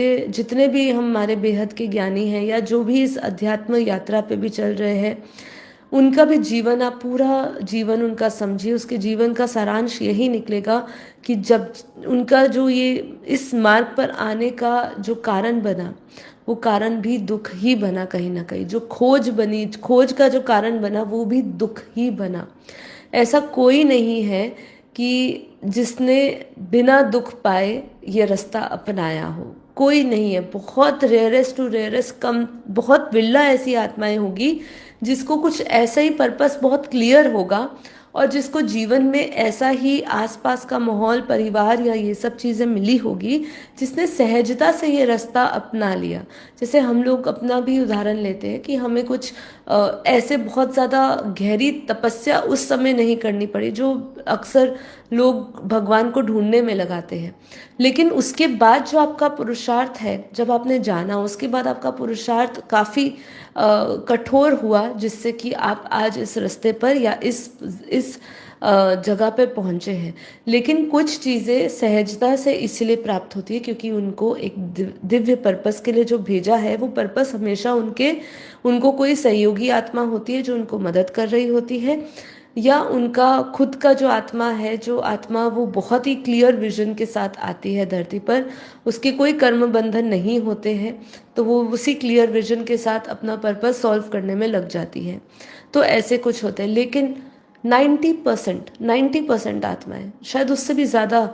जितने भी हमारे बेहद के ज्ञानी हैं या जो भी इस अध्यात्म यात्रा पे भी चल रहे हैं, उनका भी जीवन, आप पूरा जीवन उनका समझिए, उसके जीवन का सारांश यही निकलेगा कि जब उनका जो ये इस मार्ग पर आने का जो कारण बना, वो कारण भी दुख ही बना। कहीं ना कहीं जो खोज बनी, खोज का जो कारण बना, वो भी दुख ही बना। ऐसा कोई नहीं है कि जिसने बिना दुख पाए ये रास्ता अपनाया हो, कोई नहीं है। बहुत रेयरेस्ट टू रेयरेस्ट, कम, बहुत बिरला ऐसी आत्माएं होगी जिसको कुछ ऐसा ही पर्पस बहुत क्लियर होगा और जिसको जीवन में ऐसा ही आसपास का माहौल, परिवार या ये सब चीज़ें मिली होगी, जिसने सहजता से ये रास्ता अपना लिया। जैसे हम लोग अपना भी उदाहरण लेते हैं कि हमें कुछ ऐसे बहुत ज़्यादा गहरी तपस्या उस समय नहीं करनी पड़ी जो अक्सर लोग भगवान को ढूंढने में लगाते हैं। लेकिन उसके बाद जो आपका पुरुषार्थ है, जब आपने जाना, उसके बाद आपका पुरुषार्थ काफ़ी कठोर हुआ, जिससे कि आप आज इस रास्ते पर या इस जगह पे पहुंचे हैं। लेकिन कुछ चीज़ें सहजता से इसलिए प्राप्त होती है क्योंकि उनको एक दिव्य पर्पस के लिए जो भेजा है, वो पर्पस हमेशा उनको कोई सहयोगी आत्मा होती है जो उनको मदद कर रही होती है, या उनका खुद का जो आत्मा है, जो आत्मा वो बहुत ही क्लियर विजन के साथ आती है धरती पर, उसके कोई कर्म बंधन नहीं होते हैं, तो वो उसी क्लियर विजन के साथ अपना पर्पस सॉल्व करने में लग जाती है। तो ऐसे कुछ होते हैं। लेकिन 90% आत्माएं, शायद उससे भी ज़्यादा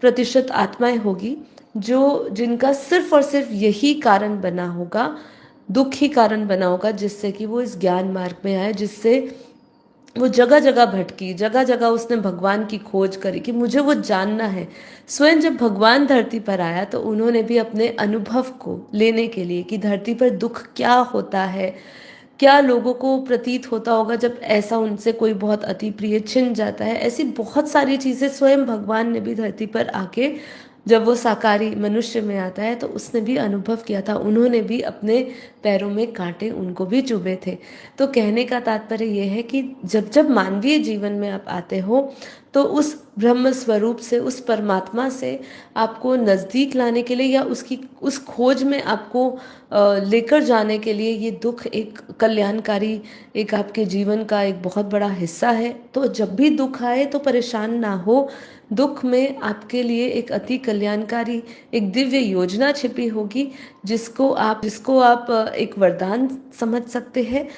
प्रतिशत आत्माएं होगी जो जिनका सिर्फ और सिर्फ यही कारण बना होगा, दुख ही कारण बना होगा, जिससे कि वो इस ज्ञान मार्ग में आए, जिससे वो जगह जगह भटकी, जगह जगह उसने भगवान की खोज करी कि मुझे वो जानना है। स्वयं जब भगवान धरती पर आया तो उन्होंने भी अपने अनुभव को लेने के लिए कि धरती पर दुख क्या होता है, क्या लोगों को प्रतीत होता होगा जब ऐसा उनसे कोई बहुत अति प्रिय छिन जाता है, ऐसी बहुत सारी चीज़ें स्वयं भगवान ने भी धरती पर आके, जब वो साकारी मनुष्य में आता है तो उसने भी अनुभव किया था। उन्होंने भी अपने पैरों में कांटे उनको भी चुभे थे। तो कहने का तात्पर्य यह है कि जब जब मानवीय जीवन में आप आते हो तो उस ब्रह्म स्वरूप से, उस परमात्मा से आपको नज़दीक लाने के लिए या उसकी उस खोज में आपको लेकर जाने के लिए ये दुख एक कल्याणकारी, एक आपके जीवन का एक बहुत बड़ा हिस्सा है। तो जब भी दुख आए तो परेशान ना हो, दुख में आपके लिए एक अति कल्याणकारी, एक दिव्य योजना छिपी होगी जिसको आप एक वरदान समझ सकते हैं।